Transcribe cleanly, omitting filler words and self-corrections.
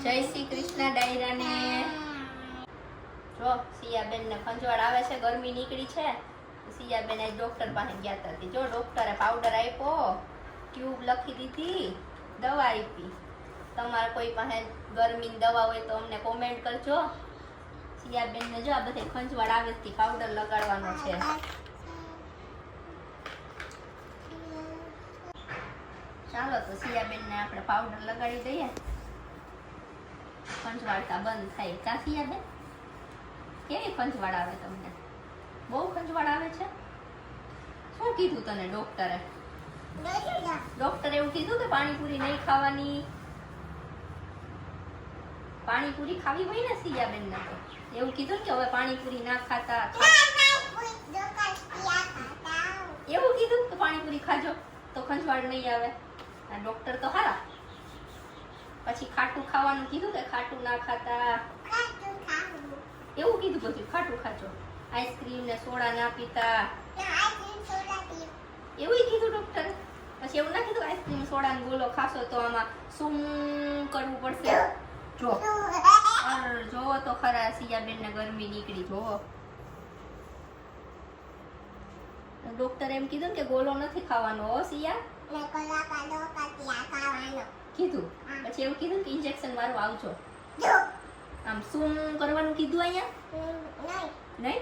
જય શ્રી કૃષ્ણ ડાયરાને. જો સિયાબેન ને ખંજવાળ આવે છે, ગરમી નીકળી છે. સિયાબેન આજ ડોક્ટર પાસે ગયા હતા. જો ડોક્ટરે પાવડર આપ્યો, ટ્યુબ લખી દીધી, દવા આપી. તમારે કોઈ પાસે ગરમીની દવા હોય તો અમને કોમેન્ટ કરજો. સિયાબેન ને જો આ બધે ખંજવાળ આવે છે, પાવડર લગાડવાનો છે. ચાલો તો સિયાબેન ને આપણે પાવડર લગાડી દઈએ, ખંજવાળતા બંધ થાય. કા સિયાબેન, કેવી ખંજવાળ આવે તમને? બહુ ખંજવાળ આવે છે? શું કીધું તને ડોક્ટરે? ડોક્ટરે એવું કીધું કે પાણીપુરી નહીં ખાવાની? પાણીપુરી ખાવી હોય ને સિયાબેન ને, તો એવું કીધું કે હવે પાણીપુરી ના ખાતા. એવું કીધું કે પાણીપુરી ખાજો તો ખંજવાળ નહીં આવે. આ ડોક્ટર તો હારા. પછી ખાટું ખાવાનું કીધું કે ખાટું ના ખાતા. એવું કીધું બધું, ખાટું ખાજો. આઈસ્ક્રીમ ને સોડા ના પીતા, એવું કીધું ડોક્ટરે. પછી એવું ના કીધું આઈસ્ક્રીમ સોડા ને ગોલો ખાશો તો આમાં શું કરવું પડશે? જો જોવો તો ખરા સિયાબેન ને ગરમી નીકળી. જોવો, ડોક્ટરે એમ કીધું કે ગોલો નથી ખાવાનો હો સિયા, કીધું. પછી એવું કીધું કે ઇન્જેક્શન મારવા આવજો. આમ શું કરવાનું કીધું અહીંયા? નહીં